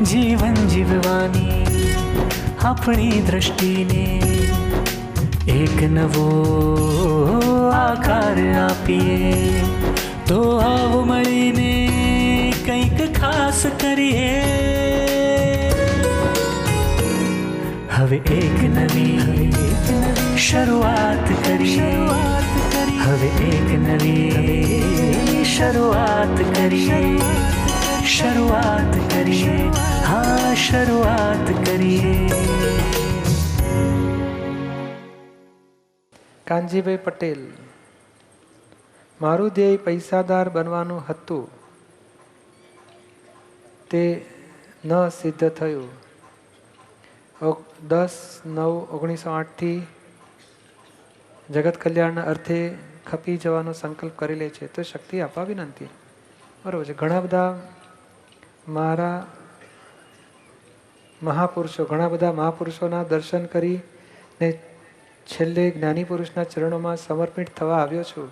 જીવન જીવવાની આપણી દ્રષ્ટિને એક નવો આકાર આપીએ. તો આવો મળીને કંઈક ખાસ કરીએ. હવે એક નવી શરૂઆત કરીએ. હવે એક નવી શરૂઆત કરીએ. શરૂઆત કરીએ. હા, શરૂઆત કરીએ. કાનજીભાઈ પટેલ. મારું ધ્યેય પૈસાદાર બનવાનું હતું, તે ન સિદ્ધ થયું. 10/9/1908 જગત કલ્યાણના અર્થે ખપી જવાનો સંકલ્પ કરી લે છે તો શક્તિ આપવા વિનંતી. બરાબર છે. ઘણા બધા મારા મહાપુરુષો, ઘણા બધા મહાપુરુષોના દર્શન કરીને છેલ્લે જ્ઞાની પુરુષના ચરણોમાં સમર્પિત થવા આવ્યો છું.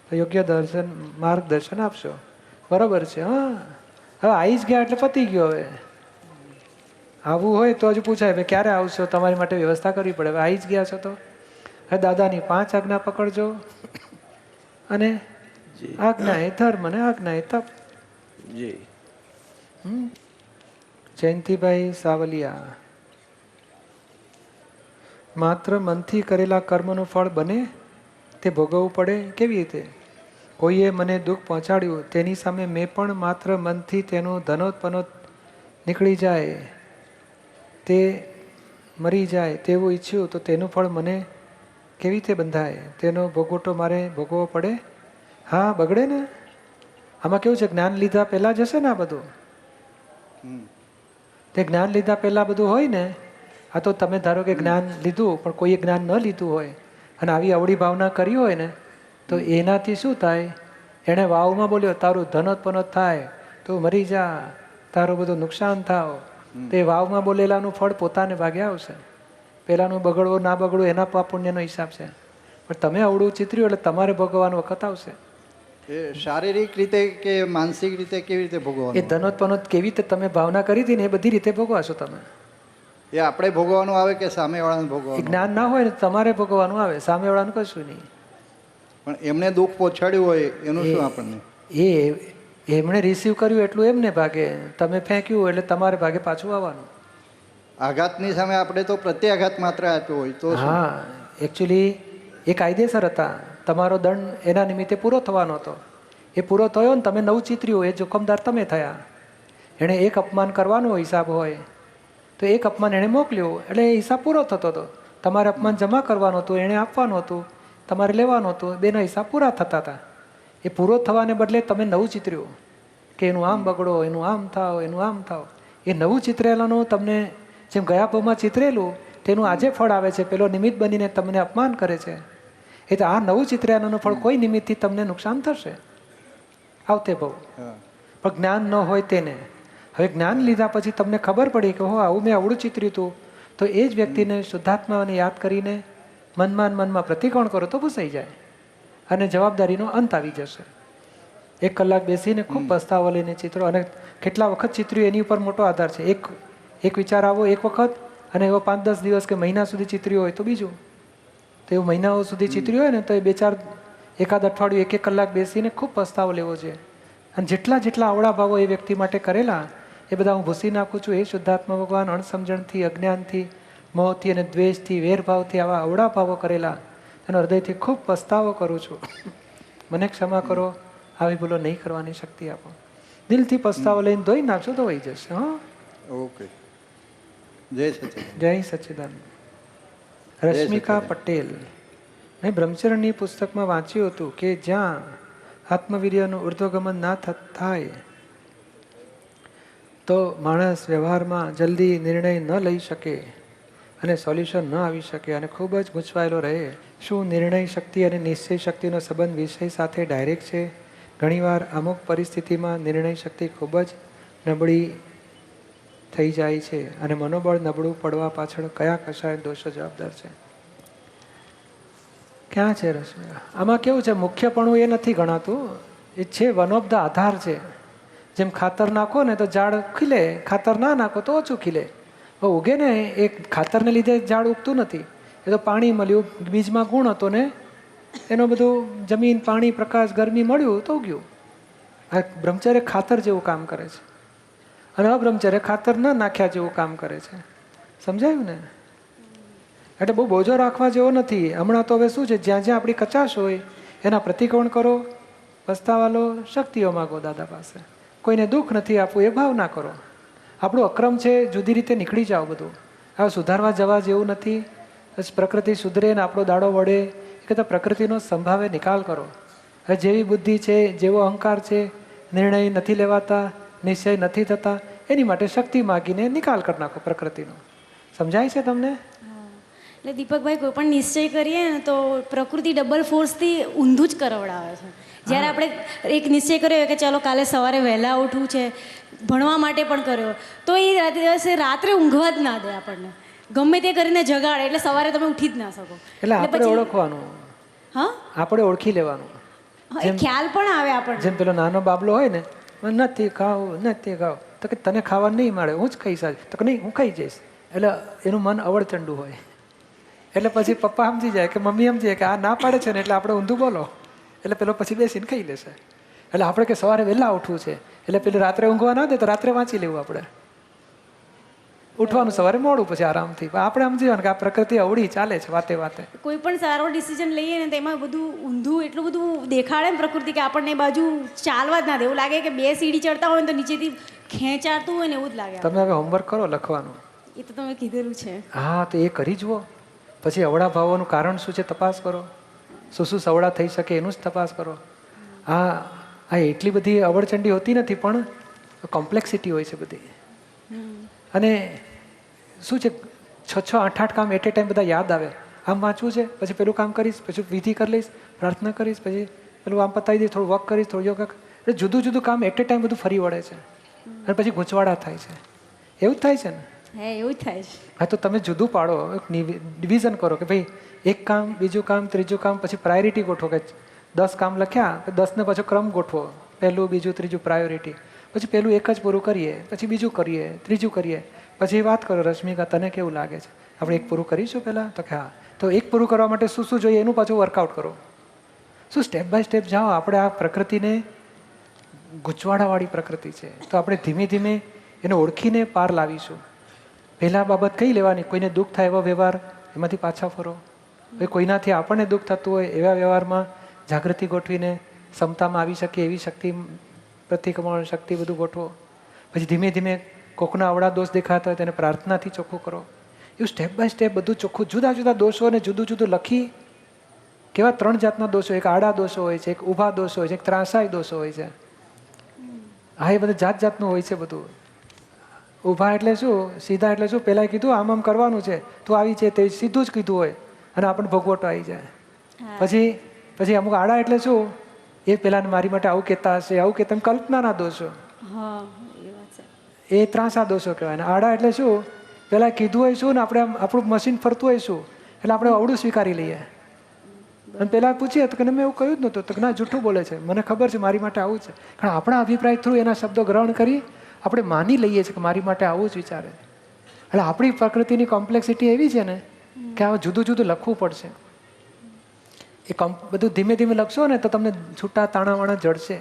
તો યોગ્ય દર્શન, માર્ગદર્શન આપશો. બરાબર છે. હા, હવે આવી જ ગયા એટલે પતી ગયો. હવે આવવું હોય તો હજુ પૂછાય ભાઈ ક્યારે આવશો, તમારી માટે વ્યવસ્થા કરવી પડે. હવે આવી જ ગયા છો તો હવે દાદાની 5 આજ્ઞા પકડજો અને આજ્ઞા એ ધર્મ અને આજ્ઞા એ તપ. જયંતિભાઈ સાવલિયા. માત્ર મનથી કરેલા કર્મનું ફળ બને તે ભોગવવું પડે. કેવી રીતે? કોઈએ મને દુઃખ પહોંચાડ્યું, તેની સામે મેં પણ માત્ર મનથી તેનું ધનોત્પનોત નીકળી જાય, તે મરી જાય તેવું ઈચ્છ્યું તો તેનું ફળ મને કેવી રીતે બંધાય? તેનો ભોગવટો મારે ભોગવવો પડે? હા, બગડે ને. આમાં કેવું છે, જ્ઞાન લીધા પહેલાં જ હશે ને આ બધું. તે જ્ઞાન લીધા પહેલાં બધું હોય ને. આ તો તમે ધારો કે જ્ઞાન લીધું પણ કોઈએ જ્ઞાન ન લીધું હોય અને આવી અવળી ભાવના કરી હોય ને તો એનાથી શું થાય? એણે વાવમાં બોલ્યો તારું ધનોત્પનોત થાય, તું મરી જા, તારું બધું નુકસાન થાવ, તે વાવમાં બોલેલાનું ફળ પોતાને ભાગે આવશે. પેલાનું બગડવું ના બગડવું એના પાપ પુણ્યનો હિસાબ છે. પણ તમે અવળું ચિતર્યું એટલે તમારે ભોગવવાનો વખત આવશે. એ શારીરિક રીતે કે માનસિક રીતે કેવી રીતે ભોગવવાનું? એ ધનોત્પનોત કેવી રીતે તમે ભાવના કરી હતી ને એ બધી રીતે ભોગવાશો તમે. એ આપણે ભોગવવાનું આવે કે સામેવાળાને ભોગવવાનું? જ્ઞાન ના હોય ને તમારે ભોગવવાનું આવે, સામેવાળાનું કશું નહીં. પણ એમને દુઃખ પહોંચાડ્યું હોય એનું શું આપણને? એમણે રિસીવ કર્યું એટલું એમને ભાગે, તમે ફેંક્યું એટલે તમારે ભાગે પાછું આવવાનું. આઘાતની સામે આપણે તો પ્રત્યાઘાત માત્ર આપ્યો હોય તો? હા, એકચ્યુઅલી એ કાયદેસર હતા. તમારો દંડ એના નિમિત્તે પૂરો થવાનો હતો. એ પૂરો થયો ને તમે નવું ચિતર્યું, એ જોખમદાર તમે થયા. એણે એક અપમાન કરવાનો હિસાબ હોય તો એક અપમાન એણે મોકલ્યું એટલે એ હિસાબ પૂરો થતો હતો. તમારે અપમાન જમા કરવાનું હતું, એણે આપવાનું હતું, તમારે લેવાનું હતું. બેનો હિસાબ પૂરા થતા હતા. એ પૂરો થવાને બદલે તમે નવું ચિતર્યું કે એનું આમ બગડો, એનું આમ થાવ, એનું આમ થાવ. એ નવું ચિતરેલાનું તમને જેમ ગયા ભાવમાં ચિતરેલું તેનું આજે ફળ આવે છે. પેલો નિમિત્ત બનીને તમને અપમાન કરે છે. એટલે આ નવું ચિતરેલાનું ફળ કોઈ નિમિત્તથી તમને નુકસાન થશે આવતે ભાવ. પણ જ્ઞાન ન હોય તેને. હવે જ્ઞાન લીધા પછી તમને ખબર પડી કે હો આવું મેં અવળું ચિતર્યું હતું, તો એ જ વ્યક્તિને શુદ્ધાત્માને યાદ કરીને મનમાં પ્રતિકોણ કરો તો ભૂસાઈ જાય અને જવાબદારીનો અંત આવી જશે. 1 કલાક બેસીને ખૂબ પસ્તાવો લઈને ચિત્રો અને કેટલા વખત ચિત્ર્યું એની ઉપર મોટો આધાર છે. એક વિચાર આવો એક વખત અને એવો 5-10 દિવસ કે મહિના સુધી ચિત્ર્યું હોય તો બીજું. તો એવું મહિનાઓ સુધી ચિત્ર્યું હોય ને તો એ 2-4 એકાદ અઠવાડિયું 1-1 કલાક બેસીને ખૂબ પસ્તાવો લેવો છે. અને જેટલા અવળા ભાવો એ વ્યક્તિ માટે કરેલા એ બધા હું ભૂસી નાખું છું. એ શુદ્ધાત્મા ભગવાન અણસમજણથી, અજ્ઞાનથી, મોહથી અને દ્વેષથી, વેરભાવથી આવા અવળા ભાવો કરેલા એનો હૃદયથી ખૂબ પસ્તાવો કરું છું. મને ક્ષમા કરો, આવી ભૂલો નહીં કરવાની શક્તિ આપો. દિલથી પસ્તાવો લઈને ધોઈ નાખશો તો વહી જશે. હા, ઓકે. જય સચિદાનંદ. જય સચિદાનંદ. રશ્મિકા પટેલ. મેં બ્રહ્મચરણની પુસ્તકમાં વાંચ્યું હતું કે જ્યાં આત્મવીર્યનું ઉર્ધ્વગમન ના થાય તો માણસ વ્યવહારમાં જલ્દી નિર્ણય ન લઈ શકે અને સોલ્યુશન ન આવી શકે અને ખૂબ જ ગૂંચવાયેલો રહે. શું નિર્ણય શક્તિ અને નિશ્ચય શક્તિનો સંબંધ વિષય સાથે ડાયરેક્ટ છે? ઘણીવાર અમુક પરિસ્થિતિમાં નિર્ણય શક્તિ ખૂબ જ નબળી થઈ જાય છે અને મનોબળ નબળું પડવા પાછળ કયા કશાય દોષો જવાબદાર છે? ક્યાં છે રશ્મિ? આમાં કેવું છે, મુખ્યપણું એ નથી ગણાતું, એ છે વન ઓફ ધ આધાર છે. જેમ ખાતર નાખો ને તો ઝાડ ખીલે, ખાતર ના નાખો તો ઓછું ખીલે. ઉગે ને એ ખાતરને લીધે ઝાડ ઉગતું નથી, એ તો પાણી મળ્યું, બીજમાં ગુણ હતો ને એનો બધું જમીન, પાણી, પ્રકાશ, ગરમી મળ્યું તો ઉગ્યું. આ બ્રહ્મચર્ય ખાતર જેવું કામ કરે છે અને અબ્રહ્મચર્ય ખાતર ન નાખ્યા જેવું કામ કરે છે. સમજાયું ને? એટલે બહુ બોજો રાખવા જેવો નથી. હમણાં તો હવે શું છે, જ્યાં જ્યાં આપણી કચાશ હોય એના પ્રતિક્રમણ કરો, પસ્તાવા લો, શક્તિઓ માગો દાદા પાસે. કોઈને દુઃખ નથી આપવું એ ભાવ ના કરો. આપણું અક્રમ છે, જુદી રીતે નીકળી જાઓ. બધું હવે સુધારવા જવા જેવું નથી. પ્રકૃતિ સુધરે ને આપણો દાડો વળે એ કરતાં પ્રકૃતિનો સંભાવે નિકાલ કરો. હવે જેવી બુદ્ધિ છે, જેવો અહંકાર છે, નિર્ણય નથી લેવાતા, નિશ્ચય નથી થતા, એની માટે શક્તિ માગીને નિકાલ કરી નાખો પ્રકૃતિનો. સમજાય છે તમને? એટલે દીપકભાઈ, કોઈ પણ નિશ્ચય કરીએ ને તો પ્રકૃતિ ડબલ ફોર્સથી ઊંધું જ કરાવડાવે છે. જ્યારે આપણે એક નિશ્ચય કર્યો કે ચાલો કાલે સવારે વહેલા ઉઠવું છે, ભણવા માટે પણ કર્યો, તો એ દિવસે રાત્રે ઊંઘવા જ ના દે આપણને. ગમે તે કરીને જગાડે એટલે સવારે તમે ઉઠી જ ના શકો. એટલે આપણે ઓળખવાનું. હા, આપણે ઓળખી લેવાનું. એ ખ્યાલ પણ આવે આપણને. જેમ પેલો નાનો બાબલો હોય ને, નથી ખાવું, નથી ખાવું, તો કે તને ખાવા નહીં મળે, હું જ ખાઈશ આજ. તો કે નહીં, હું ખાઈ જઈશ. એટલે એનું મન અવળચંડુ હોય. એટલે પછી પપ્પા સમજી જાય કે મમ્મી સમજી જાય કે આ ના પાડે છે ને, એટલે આપણે ઊંધું બોલો, એટલે પેલો પછી બેસીને ખાઈ લેશે. એટલે આપણે કે સવારે વહેલા ઉઠવું છે, એટલે પેલું રાત્રે ઊંઘવા ના દે તો રાત્રે વાંચી લેવું. આપણે ઉઠવાનું સવારે મોડું, પછી આરામથી. આપણે સમજી જવાનું કે આ પ્રકૃતિ અવળી ચાલે છે વાતે વાતે. કોઈ પણ સારો ડિસિઝન લઈએ ને તેમાં બધું ઊંધું એટલું બધું દેખાડે ને પ્રકૃતિ કે આપણને એ બાજુ ચાલવા જ ના દે. એવું લાગે કે 2 સીડી ચડતા હોય ને તો નીચેથી ખેંચાતું હોય ને એવું જ લાગે. તમે હવે હોમવર્ક કરો લખવાનું. એ તો તમે કીધેલું છે. હા, તો એ કરી જુઓ. પછી અવળા ભાવોનું કારણ શું છે તપાસ કરો. શું શું સવડા થઈ શકે એનું જ તપાસ કરો. આ એટલી બધી અવળચંડી હોતી નથી, પણ કોમ્પ્લેક્સિટી હોય છે બધી. અને શું છે, 6-6, 8-8 કામ એટ એ ટાઈમ બધા યાદ આવે. આમ વાંચવું છે, પછી પેલું કામ કરીશ, પછી વિધિ કરી લઈશ, પ્રાર્થના કરીશ, પછી પેલું આમ પતાવી દઈશ, થોડું વોક કરીશ, થોડું યોગા. એટલે જુદું જુદું કામ એટ એ ટાઈમ બધું ફરી વળે છે અને પછી ગૂંચવાડા થાય છે. એવું જ થાય છે ને? એવું જ થાય છે. હા, તો તમે જુદું પાડો, ડિવિઝન કરો કે ભાઈ એક કામ, બીજું કામ, ત્રીજું કામ, પછી પ્રાયોરિટી ગોઠવો કે 10 કામ લખ્યા, 10ને પાછો ક્રમ ગોઠવો, પહેલું, બીજું, ત્રીજું, પ્રાયોરિટી. પછી પહેલું એક જ પૂરું કરીએ, પછી બીજું કરીએ, ત્રીજું કરીએ, પછી વાત કરો રશ્મિકા તને કેવું લાગે છે, આપણે એક પૂરું કરીશું પહેલાં? તો કે હા. તો એક પૂરું કરવા માટે શું શું જોઈએ એનું પાછું વર્કઆઉટ કરો. શું સ્ટેપ બાય સ્ટેપ જાઓ. આપણે આ પ્રકૃતિને ગૂંચવાડાવાળી પ્રકૃતિ છે, તો આપણે ધીમે ધીમે એને ઓળખીને પાર લાવીશું. પહેલાં બાબત કઈ લેવાની? કોઈને દુઃખ થાય એવો વ્યવહાર, એમાંથી પાછા ફરો. ભાઈ કોઈનાથી આપણને દુઃખ થતું હોય એવા વ્યવહારમાં જાગૃતિ ગોઠવીને ક્ષમતામાં આવી શકે એવી શક્તિ, પ્રતિક્રમણ શક્તિ બધું ગોઠવો. પછી ધીમે ધીમે કોકના અવળા દોષ દેખાતા હોય તેને પ્રાર્થનાથી ચોખ્ખું કરો. એવું સ્ટેપ બાય સ્ટેપ બધું ચોખ્ખું. જુદા જુદા દોષોને જુદું જુદું લખી. કેવા 3 જાતના દોષો, એક આડા દોષો હોય છે, એક ઊભા દોષો હોય છે, એક ત્રાસાય દોષો હોય છે. હા, એ બધું જાત જાતનું હોય છે બધું. ઊભા એટલે શું, સીધા એટલે શું, પહેલાં કીધું આમ આમ કરવાનું છે, તું આવી છે તે સીધું જ કીધું હોય અને આપણને ભોગવટો આવી જાય. પછી અમુક આડા એટલે શું, એ પહેલાં મારી માટે આવું કહેતા હશે, આવું કહેતા, કલ્પનાના દોષો, એ ત્રાસા દોષો કહેવાય. આડા એટલે શું, પહેલાં કીધું હોય શું ને આપણે આપણું મશીન ફરતું હોય શું, એટલે આપણે અવળું સ્વીકારી લઈએ. અને પહેલાં પૂછીએ તો કે મેં એવું કહ્યું જ નહોતું, તો ના જૂઠું બોલે છે, મને ખબર છે મારી માટે આવું છે. કારણ આપણા અભિપ્રાય થ્રુ એના શબ્દો ગ્રહણ કરી આપણે માની લઈએ છીએ કે મારી માટે આવું જ વિચારે. એટલે આપણી પ્રકૃતિની કોમ્પ્લેક્સિટી એવી છે ને કે આ જુદું જુદું લખવું પડશે. એ બધું ધીમે ધીમે લખશો ને તો તમને છૂટા તાણાવાણા જડશે.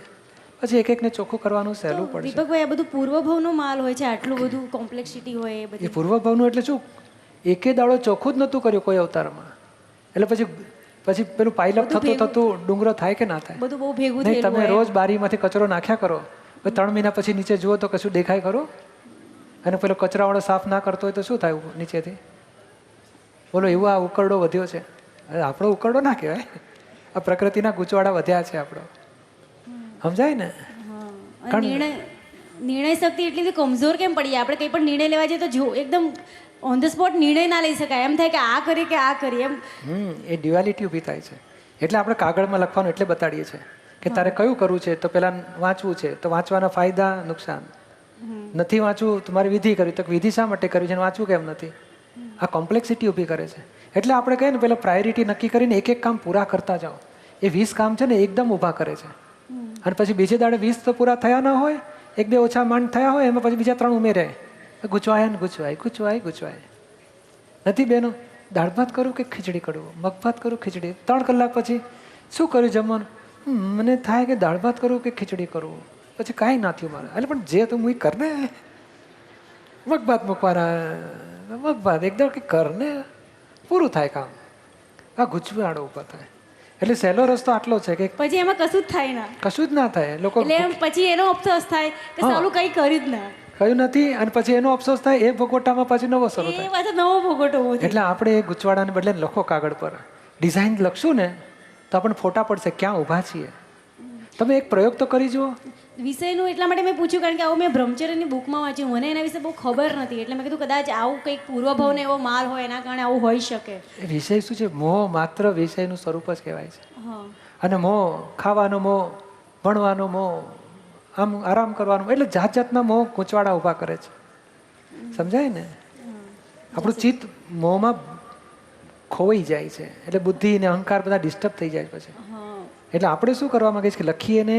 પછી એક એકને ચોખ્ખું કરવાનું સહેલું પડશે. દીપકભાઈ, આ બધું પૂર્વભાવનો માલ હોય છે, આટલું બધું કોમ્પ્લેક્સિટી હોય એ બધી. એ પૂર્વભાવનું એટલે શું, એકે દાડો ચોખ્ખું જ નહોતું કર્યું કોઈ અવતારમાં. એટલે પછી પેલું પાઇલઅપ થતું થતું ડુંગરો થાય કે ના થાય? બધું બહુ ભેગું નહીં, તમે રોજ બારીમાંથી કચરો નાખ્યા કરો, 3 મહિના પછી નીચે જુઓ તો કશું દેખાય ખરો? અને પેલો કચરાવાળો સાફ ના કરતો હોય તો શું થાય નીચેથી? બોલો, એવો આ ઉકરડો વધ્યો છે. આપણો ઉકરડો ના કહેવાય, આ પ્રકૃતિના ગૂંચવાડા વધ્યા છે આપણો. સમજાય ને? નિર્ણય શક્તિ એટલી કમજોર કેમ પડીએ? આપણે કંઈ પણ નિર્ણય લેવા જઈએ તો જો એકદમ ઓન ધ સ્પોટ નિર્ણય ના લઈ શકાય. એમ થાય કે આ કરીએ કે આ કરીએ એમ. એ ડ્યુઆલિટી ઊભી થાય છે. એટલે આપણે કાગળમાં લખવાનું એટલે બતાડીએ છીએ કે તારે કયું કરવું છે. તો પહેલાં વાંચવું છે, તો વાંચવાના ફાયદા નુકસાન. નથી વાંચવું તો મારી વિધિ કરવી, તો વિધિ શા માટે કરવી છે, વાંચવું કેમ નથી? આ કોમ્પ્લેક્સિટી ઊભી કરે છે. એટલે આપણે કહીએ ને પહેલાં પ્રાયોરિટી નક્કી કરીને એક એક કામ પૂરા કરતા જાઓ. એ 20 કામ છે ને એકદમ ઊભા કરે છે. અને પછી બીજે દાડે 20 તો પૂરા થયા ના હોય એક બે ઓછા માંડ થયા હોય એમાં પછી બીજા 3 ઉમેરે, ગૂંચવાય ને ગૂંચવાય. નથી બેનો? દાળ ભાત કરું કે ખીચડી કરું, મગ ભાત કરું ખીચડી. 3 કલાક પછી શું કર્યું જમવાનું? મને થાય કે દાળ ભાત કરું કે ખીચડી કરું. પછી કાંઈ ના થયું મારે. એટલે પણ જે તું હું કર ને, મગ ભાત મૂકવાના, મગ ભાત એકદમ કે કર ને, પૂરું થાય કામ. આ ગૂંચવાડો ઊભા થાય. એટલે સહેલો રસ્તો આટલો છે કે પછી એમાં કશું જ થાય ના, કશું જ ના થાય. લોકો એટલે એમ પછી એનો અફસોસ થાય કે સાલું કંઈ કર્યું જ ના, કયું નથી, અને પછી એનો અફસોસ થાય. એ ભોગવટામાં પછી નવો શરૂ એ થાય. પાછો નવો ભોગવટો ઉભો થાય. એટલે આપણે એ ગૂંચવાડાને બદલે લખો કાગળ પર, ડિઝાઇન લખશું ને તો આપણને ફોટા પડશે ક્યાં ઊભા છીએ. તમે એક પ્રયોગ તો કરી જુઓ. વિષયનું એટલા માટે મેં પૂછ્યું કારણ કે આવું મેં બ્રહ્મચર્યની બુકમાં વાંચ્યું, મને એના વિશે બહુ ખબર નથી, એટલે મેં કીધું કદાચ આવું કંઈક પૂર્વભાવને એવો માલ હોય એના કારણે આવું હોઈ શકે. એ વિષય શું છે? મોહ માત્ર વિષયનું સ્વરૂપ જ કહેવાય છે. હા, અને મોહ, ખાવાનો મોહ, ભણવાનો મોહ, આમ આરામ કરવાનો, એટલે જાત જાતના મોહ ગૂંચવાડા ઊભા કરે છે. સમજાય ને? આપણું ચિત્ત મોહમાં ખોવાઈ જાય છે, એટલે બુદ્ધિ ને અહંકાર બધા ડિસ્ટર્બ થઈ જાય પછી. એટલે આપણે શું કરવા માંગીએ છીએ કે લખીએ ને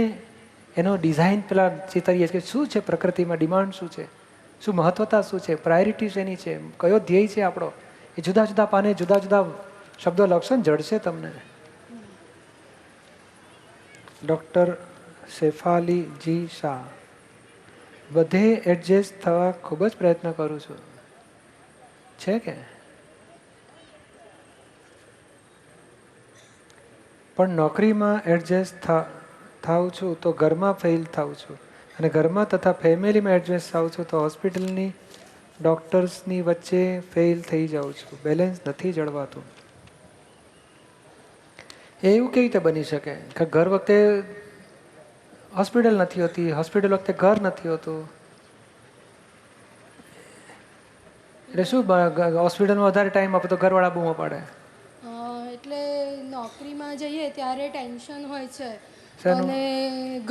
એનો ડિઝાઇન પેલા ચિતરીએ કે શું છે પ્રકૃતિમાં, ડિમાન્ડ શું છે, શું મહત્વતા શું છે, પ્રાયોરિટી શેની છે, કયો ધ્યેય છે આપણો. એ જુદા જુદા પાને જુદા જુદા શબ્દો લખશો ને જડશે તમને. ડૉક્ટર શેફાલીજી શાહ. બધે એડજસ્ટ થવા ખૂબ જ પ્રયત્ન કરું છું. છે કે પણ નોકરીમાં એડજસ્ટ થાઉં છું તો ઘરમાં ફેલ થાઉં છું, અને ઘરમાં તથા ફેમિલીમાં એડજસ્ટ થાઉં છું તો હોસ્પિટલની ડૉક્ટર્સની વચ્ચે ફેલ થઈ જાઉં છું. બેલેન્સ નથી જળવાતું. એવું કેવી રીતે બની શકે કે ઘર વખતે હોસ્પિટલ નથી હોતી, હોસ્પિટલ વખતે ઘર નથી હોતું? એટલે શું હોસ્પિટલમાં વધારે ટાઈમ આપે તો ઘરવાળા બૂમો પાડે? એટલે નોકરીમાં જઈએ ત્યારે ટેન્શન હોય છે શેનું? અને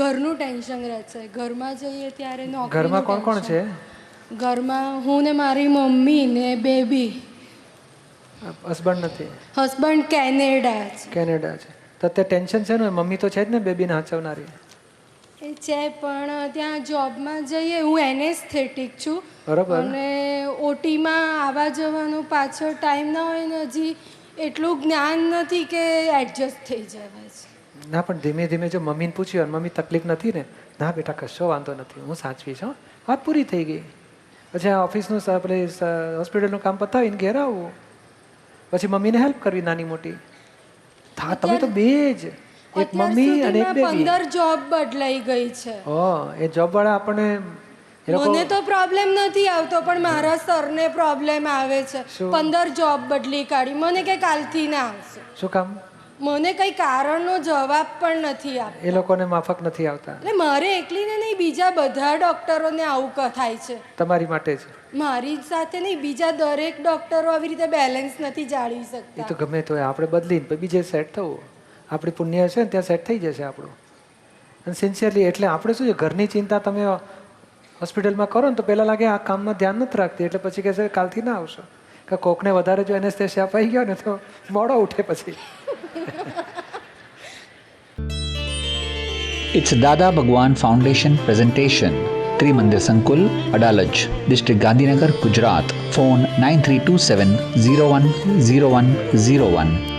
ઘરનું ટેન્શન રહે છે. ઘરમાં જઈએ ત્યારે ઘરમાં કોણ કોણ છે? ઘરમાં હું ને મારી મમ્મી ને બેબી. હસબન્ડ નથી? હસબન્ડ કેનેડા છે. કેનેડા છે. તો તે ટેન્શન છે ને, મમ્મી તો છે જ ને બેબીને હાચવનારી. એ છે પણ ત્યાં જોબમાં જઈએ, હું એનેસ્થેટિક છું બરોબર. અને ઓટીમાં આવવા જવાનો પાછળ ટાઈમ ના હોય ને હજી એટલું જ્ઞાન નથી કે એડજસ્ટ થઈ જવાય છે. ના પણ ધીમે ધીમે જો મમ્મીને પૂછ્યું, મમ્મી તકલીફ નથી ને? ના બેટા કશો વાંધો નથી, હું સાચવીશ. વાત પૂરી થઈ ગઈ. પછી આ ઓફિસનું આપણે હોસ્પિટલનું કામ પતાવીને ઘેર આવવું, પછી મમ્મીને હેલ્પ કરવી નાની મોટી. હા, તમે તો બે જ, એક મમ્મી અને એક બેબી. 15 જોબ બદલાઈ ગઈ છે. એ જોબ વાળા આપણને, મને તો પ્રોબ્લેમ નથી આવતો પણ મારા સરને પ્રોબ્લેમ આવે છે. 15 જોબ બદલી કાઢી. મને કે કાલથી ના આવશે. શું કામ? મને કઈ કારણનો જવાબ પણ નથી આપતો. એ લોકોને માફક નથી આવતા. એટલે મારે એકલીને નહીં, બીજા બધા ડોક્ટરોને આવું થાય છે. તમારી માટે જ? મારી સાથે નહીં, બીજા દરેક ડોક્ટરો આવી રીતે બેલેન્સ નથી જાળવી શકતા. એ તો ગમે તો આપણે બદલીને બીજે સેટ થવું. આપણી પુણ્ય છે ને ત્યાં સેટ થઈ જશે આપણું. અને સિન્સિયરલી, એટલે આપણે શું છે, ઘરની ચિંતા તમે હોસ્પિટલમાં કરો ને તો પહેલાં લાગે આ કામમાં ધ્યાન નથી રાખતી, એટલે પછી કહેશે કાલથી ના આવશો. કે કોકને વધારે જો એનેસ્થેસિયા અપાઈ ગયો ને તો મોડો ઉઠે પછી. It's Dada Bhagwan Foundation presentation. Trimandir Sankul, Adalaj, District Gandhinagar, Gujarat. Phone 9327 010101.